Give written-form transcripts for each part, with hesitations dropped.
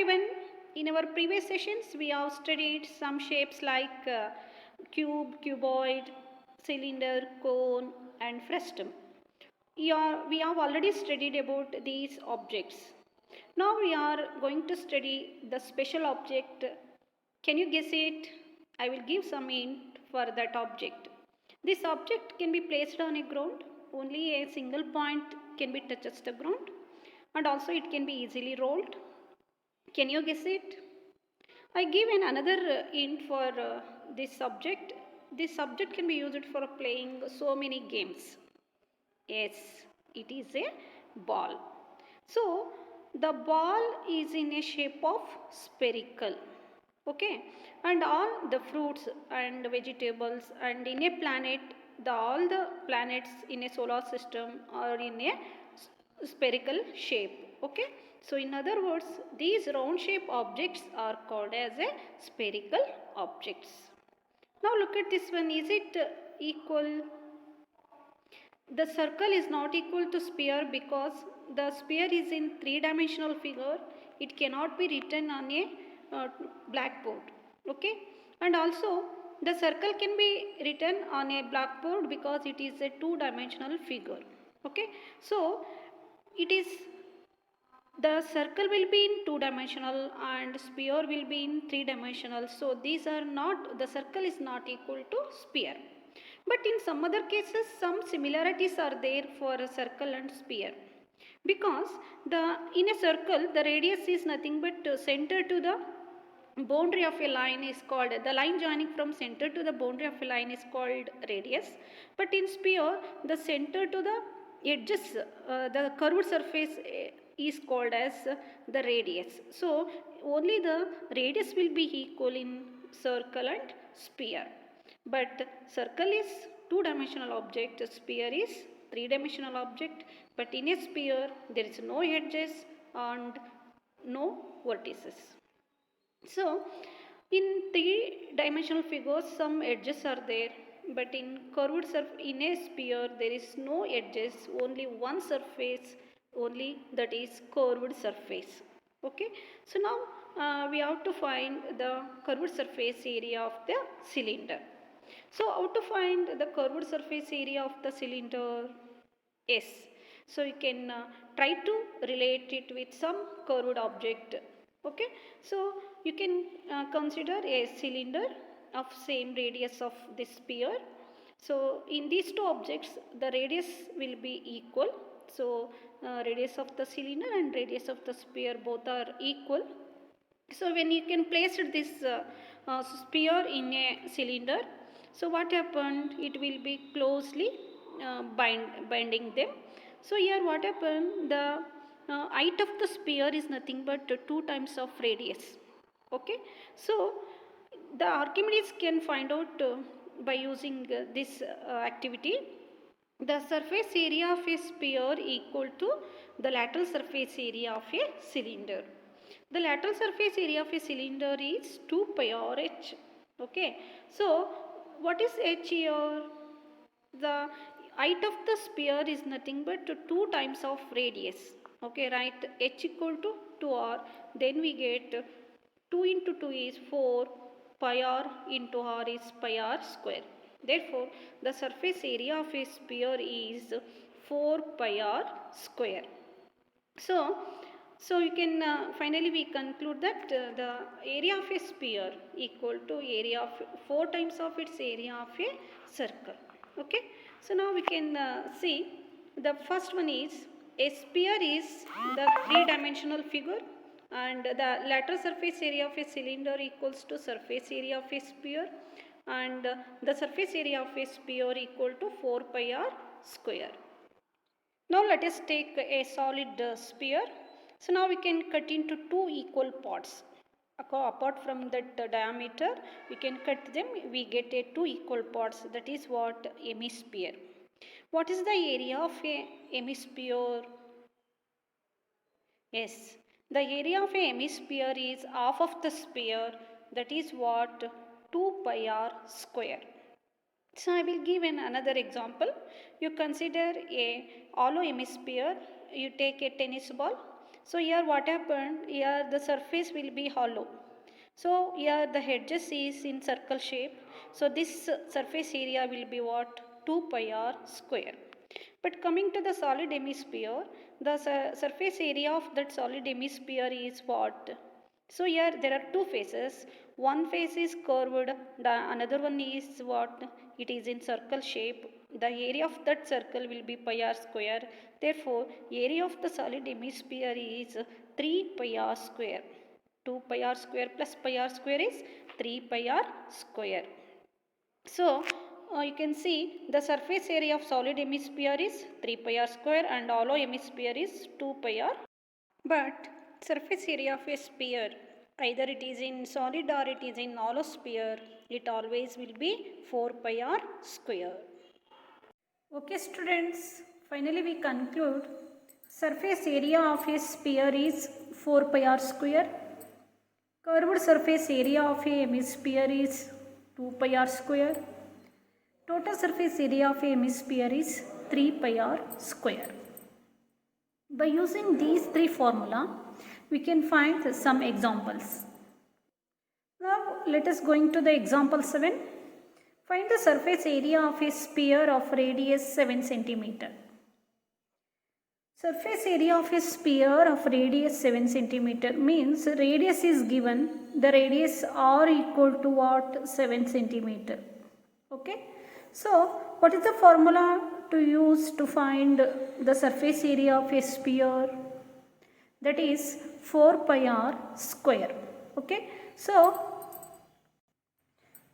everyone. In our previous sessions, we have studied some shapes like cube, cuboid, cylinder, cone, and frustum. We have already studied about these objects. Now we are going to study the special object. Can you guess it? I will give some hint for that object. This object can be placed on a ground. Only a single point can be touches the ground, and also it can be easily rolled. Can you guess it? I give another hint for this subject. This subject can be used for playing so many games. Yes, it is a ball. So, the ball is in a shape of spherical. Okay, and all the fruits and vegetables and in a planet, all the planets in a solar system are in a spherical shape. Okay, so in other words, these round shape objects are called as a spherical objects. Now look at this one. Is it equal? The circle is not equal to sphere because the sphere is in three-dimensional figure. It cannot be written on a blackboard. Okay, and also the circle can be written on a blackboard because it is a two-dimensional figure. Okay, so it is the circle will be in two-dimensional and sphere will be in three-dimensional. So these are not, the circle is not equal to sphere. But in some other cases, some similarities are there for a circle and sphere. Because in a circle, the radius is nothing but center to the boundary of a line is called, the line joining from center to the boundary of a line is called radius. But in sphere, the center to the edges, the curved surface is called as the radius. So only the radius will be equal in circle and sphere. But circle is two-dimensional object, sphere is three-dimensional object. But in a sphere, there is no edges and no vertices. So, in three-dimensional figures, some edges are there, but in curved surface, in a sphere, there is no edges, only one surface, only that is curved surface. Okay. So now we have to find the curved surface area of the cylinder. So how to find the curved surface area of the cylinder? Yes. So you can try to relate it with some curved object. Okay. So you can consider a cylinder of same radius of this sphere. So in these two objects, the radius will be equal. So radius of the cylinder and radius of the sphere both are equal. So when you can place this sphere in a cylinder, so what happened? It will be closely binding them. So here what happened? The height of the sphere is nothing but 2 times of radius. Okay. So the Archimedes can find out by using this activity. The surface area of a sphere equal to the lateral surface area of a cylinder. The lateral surface area of a cylinder is 2 pi r h. Okay. So what is h here? The height of the sphere is nothing but 2 times of radius. Okay, right? H equal to 2r. Then we get 2 into 2 is 4. Pi r into r is pi r square. Therefore, the surface area of a sphere is 4 pi r square. So you can finally we conclude that the area of a sphere equal to area of 4 times of its area of a circle. Okay. So now we can see the first one is a sphere is the three-dimensional figure and the lateral surface area of a cylinder equals to surface area of a sphere and the surface area of a sphere equal to 4 pi r square. Now let us take a solid sphere. So now we can cut into two equal parts. Apart from that diameter, we can cut them. We get a two equal parts. That is what hemisphere. What is the area of a hemisphere? Yes, the area of a hemisphere is half of the sphere. That is what 2 pi r square. So I will give another example. You consider a hollow hemisphere. You take a tennis ball. So here what happened, here the surface will be hollow. So here the edges is in circle shape. So this surface area will be what? 2 pi r square. But coming to the solid hemisphere, the surface area of that solid hemisphere is what? So here there are two faces. One face is curved, the another one is what? It is in circle shape. The area of that circle will be pi r square. Therefore, area of the solid hemisphere is 3 pi r square. 2 pi r square plus pi r square is 3 pi r square. So, you can see the surface area of solid hemisphere is 3 pi r square and hollow hemisphere is 2 pi r. But surface area of a sphere, either it is in solid or it is in hollow sphere, it always will be 4 pi r square. Okay students, finally we conclude surface area of a sphere is 4 pi r square. Curved surface area of a hemisphere is 2 pi r square. Total surface area of a hemisphere is 3 pi r square. By using these three formula, we can find some examples. Now let us go into the example 7. Find the surface area of a sphere of radius 7 cm. Surface area of a sphere of radius 7 cm means radius is given, the radius r equal to what? 7 cm. Okay. So what is the formula to use to find the surface area of a sphere? That is 4 pi r square. Okay. So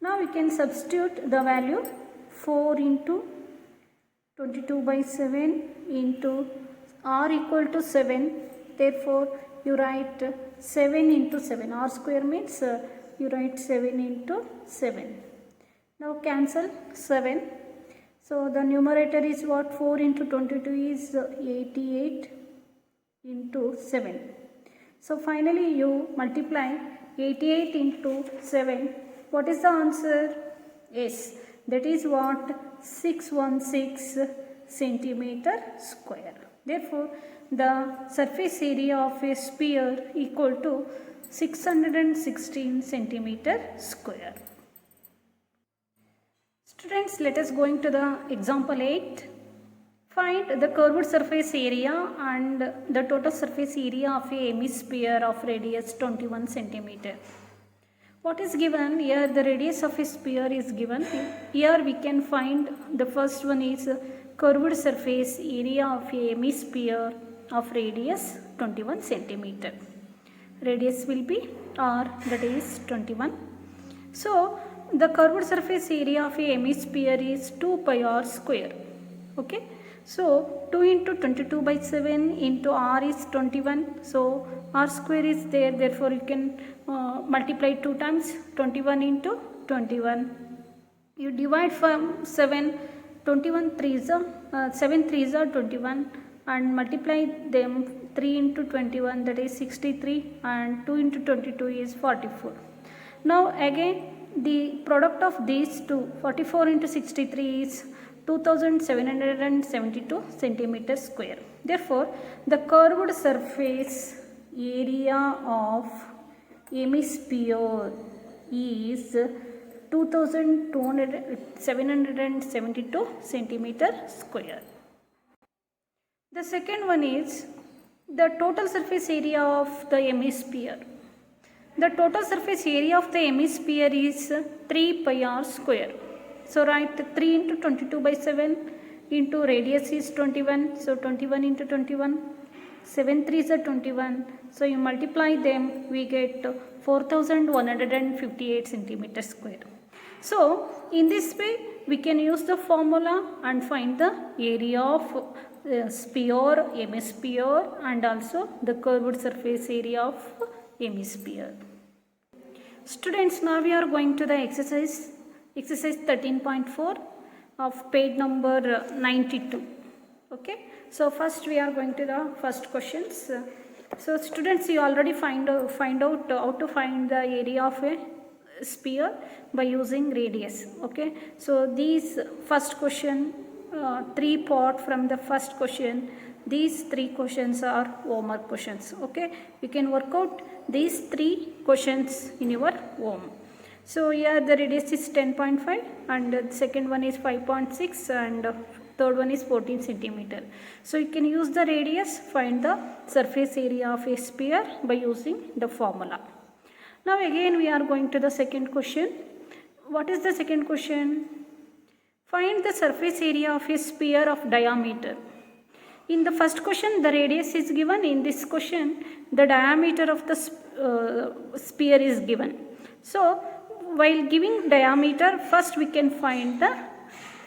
now we can substitute the value 4 into 22 by 7 into r equal to 7. Therefore, you write 7 into 7. R square means you write 7 into 7. Now cancel 7. So the numerator is what? 4 into 22 is 88 into 7. So finally you multiply 88 into 7. What is the answer? Yes, that is what? 616 centimeter square. Therefore, the surface area of a sphere equal to 616 centimeter square. Students, let us go into the example 8. Find the curved surface area and the total surface area of a hemisphere of radius 21 centimeter. What is given here? The radius of a sphere is given. Here we can find the first one is curved surface area of a hemisphere of radius 21 centimeter. Radius will be r, that is 21. So the curved surface area of a hemisphere is 2 pi r square. Okay. So 2 into 22 by 7 into r is 21. So r square is there. Therefore you can multiply 2 times. 21 into 21. You divide from 7. 21 3s are 7 3s are 21 and multiply them. 3 into 21, that is 63, and 2 into 22 is 44. Now again the product of these two, 44 into 63 is 2772 centimeter square. Therefore, the curved surface area of hemisphere is 2772 centimeter square. The second one is the total surface area of the hemisphere. The total surface area of the hemisphere is 3 pi r square. So write 3 into 22 by 7 into radius is 21. So 21 into 21. 7 3s are 21. So you multiply them, we get 4158 centimeter square. So in this way we can use the formula and find the area of sphere, hemisphere, and also the curved surface area of hemisphere. Students, now we are going to the exercise 13.4 of page number 92. Okay. So first we are going to the first questions. So students, you already find out how to find the area of a sphere by using radius. Okay. So these first question, 3 part from the first question, these 3 questions are homework questions. Okay, you can work out these 3 questions in your home. So here the radius is 10.5 and the second one is 5.6 and third one is 14 centimeter. So you can use the radius, find the surface area of a sphere by using the formula. Now again we are going to the second question. What is the second question? Find the surface area of a sphere of diameter. In the first question the radius is given. In this question the diameter of the sphere is given. So while giving diameter, first we can find the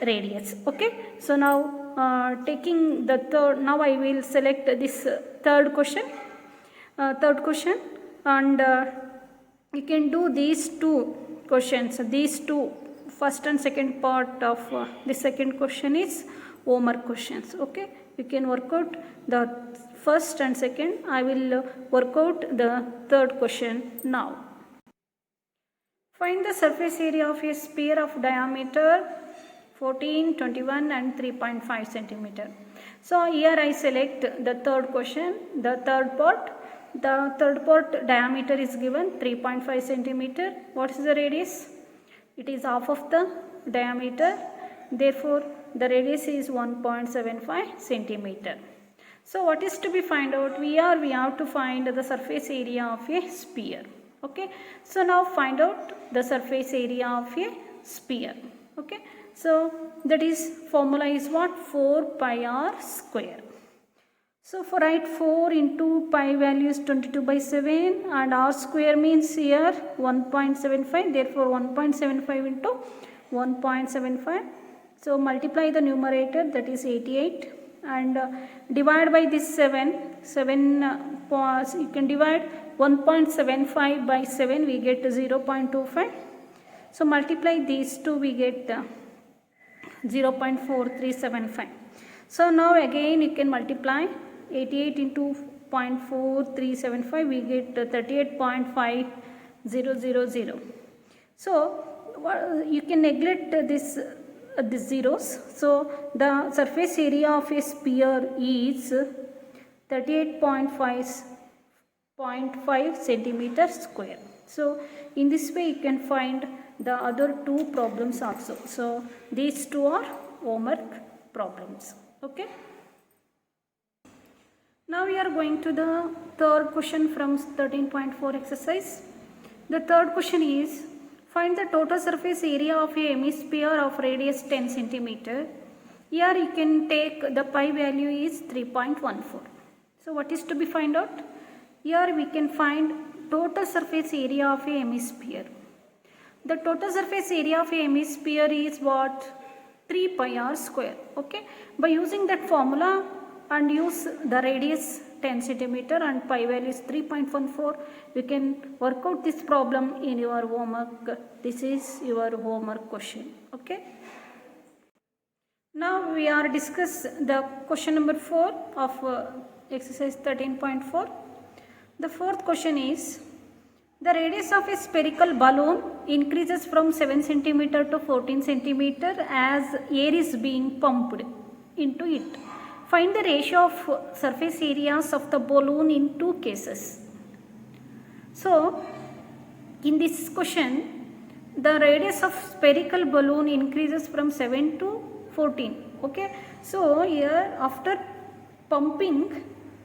radius. Okay, so now taking the third, now I will select this third question and you can do these 2 questions. These 2, first and second part of the second question is homework questions. Okay, you can work out the first and second. I will work out the third question now. Find the surface area of a sphere of diameter 14, 21 and 3.5 centimeter. So here I select the third question, the third part. The third part diameter is given 3.5 centimeter. What is the radius? It is half of the diameter. Therefore, the radius is 1.75 centimeter. So what is to be find out? We have to find the surface area of a sphere. Okay, so now find out the surface area of a sphere. Okay, so that is formula is what? 4 pi r square. So for write 4 into pi value is 22 by 7 and r square means here 1.75. Therefore 1.75 into 1.75. So multiply the numerator, that is 88, and divide by this 7. You can divide 1.75 by 7, we get 0.25. So multiply these two, we get 0.4375. So now again you can multiply 88 into 0.4375, we get 38.5000. So you can neglect this zeros. So the surface area of a sphere is 38.5 centimeter square. So in this way you can find the other 2 problems also. So these 2 are homework problems. Okay. Now we are going to the third question from 13.4 exercise. The third question is, find the total surface area of a hemisphere of radius 10 centimeter. Here you can take the pi value is 3.14. So what is to be find out? Here we can find total surface area of a hemisphere. The total surface area of a hemisphere is what? 3 pi r square. Okay. By using that formula and use the radius 10 centimeter and pi value is 3.14, we can work out this problem in your homework. This is your homework question. Okay. Now we are discuss the question number 4 of exercise 13.4. The fourth question is, the radius of a spherical balloon increases from 7 centimeter to 14 centimeter as air is being pumped into it. Find the ratio of surface areas of the balloon in 2 cases. So in this question, the radius of spherical balloon increases from 7 to 14. Okay. So here after pumping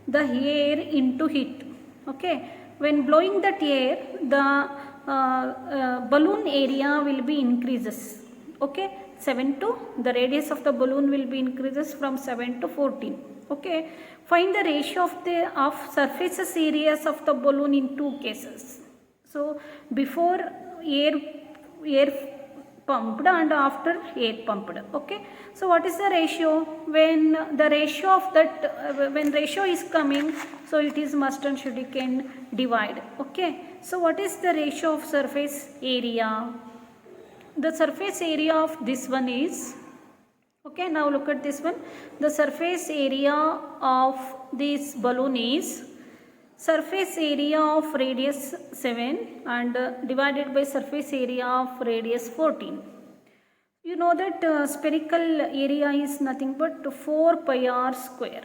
the air into it, okay, when blowing that air, the balloon area will be increases. Okay, 7 to, the radius of the balloon will be increases from 7 to 14. Okay, find the ratio of surfaces areas of the balloon in 2 cases. So before air pumped and after air pumped. Okay, so what is the ratio? When the ratio of that when ratio is coming, so it is must and should, you can divide. Okay, so what is the ratio of surface area? The surface area of this one is, okay, now look at this one. The surface area of this balloon is surface area of radius 7 and divided by surface area of radius 14. You know that spherical area is nothing but 4 pi r square.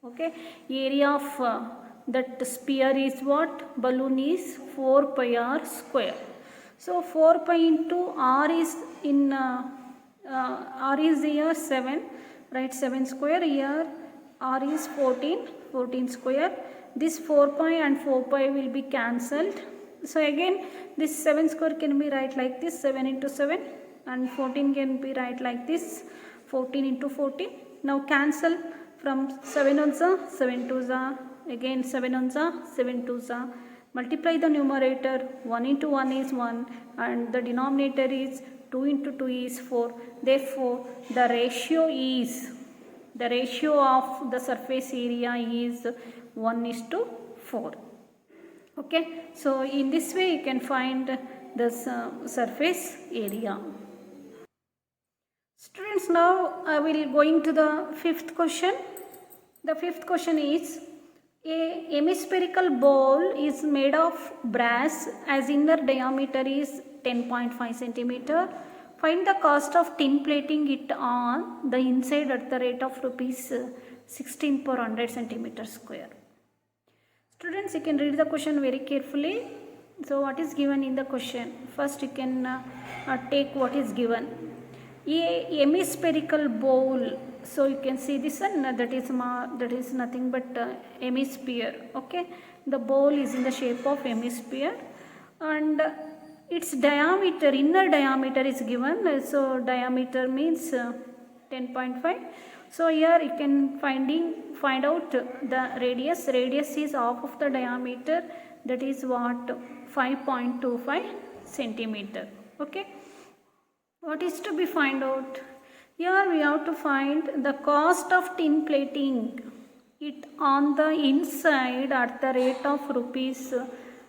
Okay, area of that sphere is what? Balloon is 4 pi r square. So 4 pi into r is in r is here 7, right? 7 square. Here r is 14 square. This 4 pi and 4 pi will be cancelled. So again this 7 square can be write like this, 7 into 7, and 14 can be write like this, 14 into 14. Now cancel from 7 on 7 to again 7 on 7 to multiply the numerator, 1 into 1 is 1 and the denominator is 2 into 2 is 4. Therefore the ratio of the surface area is 1:4. Okay, so in this way you can find the surface area. Students, now I will going to the fifth question. The fifth question is, a hemispherical ball is made of brass as inner diameter is 10.5 centimeter. Find the cost of tin plating it on the inside at the rate of rupees 16 per 100 centimeter square. Students, you can read the question very carefully. So what is given in the question? First you can take what is given. A hemispherical bowl. So you can see this one, that is nothing but hemisphere. Okay, the bowl is in the shape of hemisphere and its diameter, inner diameter is given. So diameter means 10.5. So here you can find out the radius. Radius is half of the diameter, that is what? 5.25 centimeter. Okay, what is to be find out? Here we have to find the cost of tin plating it on the inside at the rate of rupees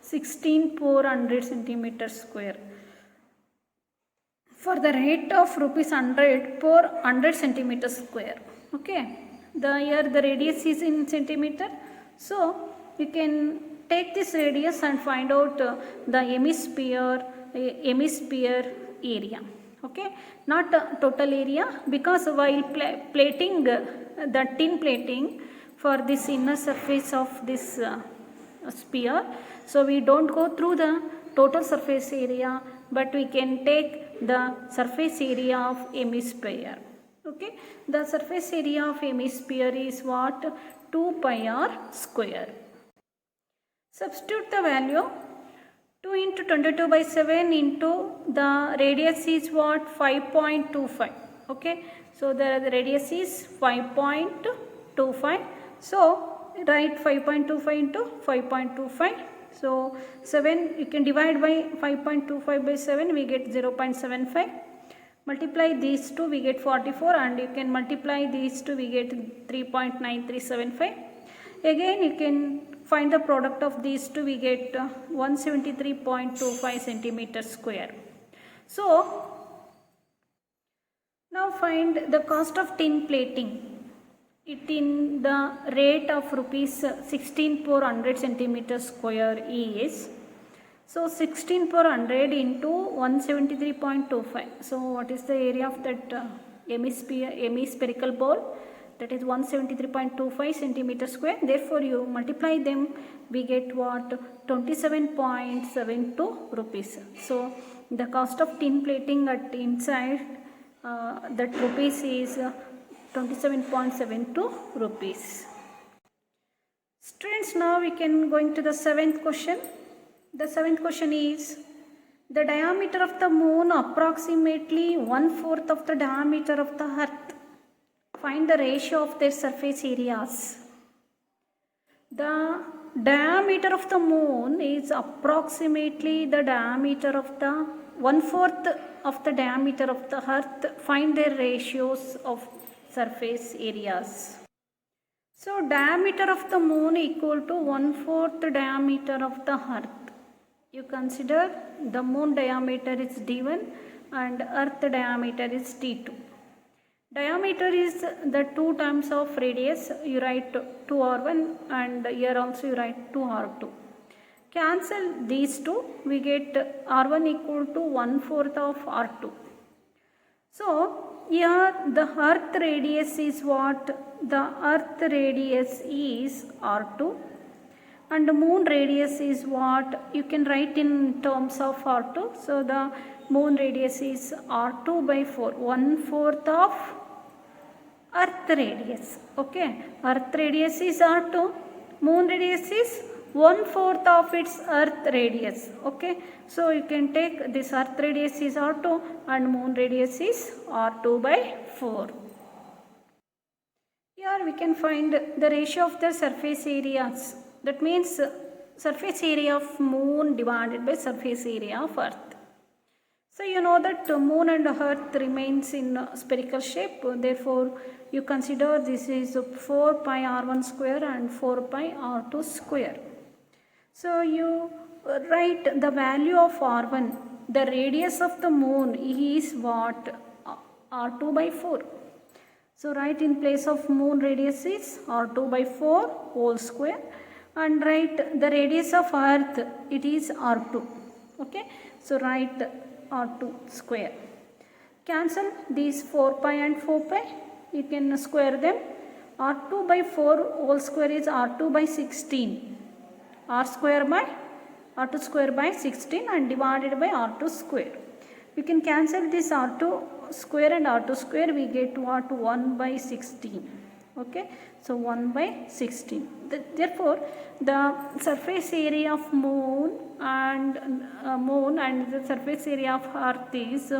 16 per 100 centimeter square. For the rate of rupees 100 per 100 centimeter square. Okay, here the radius is in centimeter. So you can take this radius and find out the hemisphere area. Okay, not total area, because while plating the tin plating for this inner surface of this sphere, so we don't go through the total surface area, but we can take the surface area of hemisphere. Okay, the surface area of hemisphere is what? 2 pi r square. Substitute the value. 2 into 22 by 7 into the radius is what? 5.25. Okay, so the radius is 5.25. So write 5.25 into 5.25. So 7 you can divide by 5.25 by 7, we get 0.75. Multiply these two, we get 44, and you can multiply these two, we get 3.9375. Again you can find the product of these two, we get 173.25 centimeter square. So now find the cost of tin plating it in the rate of rupees 16 per 100 centimeter square is. So 16 per 100 into 173.25. So what is the area of that hemispherical ball? That is 173.25 centimeter square. Therefore you multiply them, we get what? 27.72 rupees. So the cost of tin plating at inside that rupees is 27.72 rupees. Students, now we can go into the seventh question. The seventh question is, the diameter of the moon approximately 1/4 of the diameter of the earth. Find the ratio of their surface areas. The diameter of the moon is approximately the diameter of the 1/4 of the diameter of the earth. Find their ratios of surface areas. So diameter of the moon equal to 1/4 diameter of the earth. You consider the moon diameter is d1 and earth diameter is d2. Diameter is the 2 times of radius. You write 2r1 and here also you write 2r2. Cancel these two, we get r1 equal to 1/4 of r2. So here the earth radius is what? The earth radius is R2 and the moon radius is what? You can write in terms of R2. So the moon radius is R2 by 4, 1/4 of earth radius. Okay, earth radius is R2, moon radius is 1/4 of its earth radius. Okay, so you can take this earth radius is R2 and moon radius is R2 by 4. Here we can find the ratio of the surface areas. That means surface area of moon divided by surface area of earth. So you know that moon and earth remains in spherical shape. Therefore, you consider this is 4 pi r1 square and 4 pi r2 square. So you write the value of r1. The radius of the moon is what? R2 by 4. So write in place of moon radius is R2 by 4 whole square, and write the radius of earth, it is R2. Okay, so write R2 square. Cancel these 4 pi and 4 pi, you can square them. R2 by 4 whole square is R2 by 16. R2 square by 16 and divided by R2 square. We can cancel this R2 square and R2 square, we get what? 1 by 16. Okay, so 1 by 16. Therefore, the surface area of moon and the surface area of earth is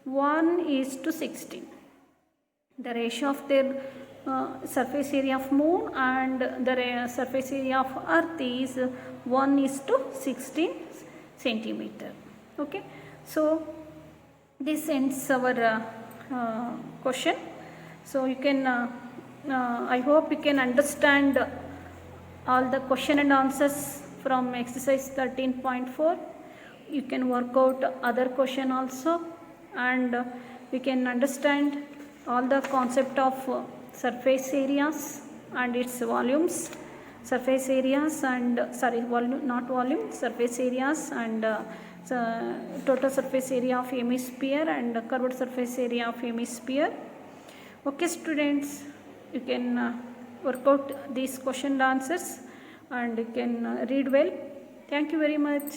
1:16. The ratio of their surface area of moon and the surface area of earth is 1:16 centimeter. Okay, so this ends our question. So you can I hope you can understand all the question and answers from exercise 13.4. You can work out other question also, and we can understand all the concept of surface areas and its volumes, surface areas and surface areas and total surface area of hemisphere and curved surface area of hemisphere. Okay students, you can work out these question and answers and you can read well. Thank you very much.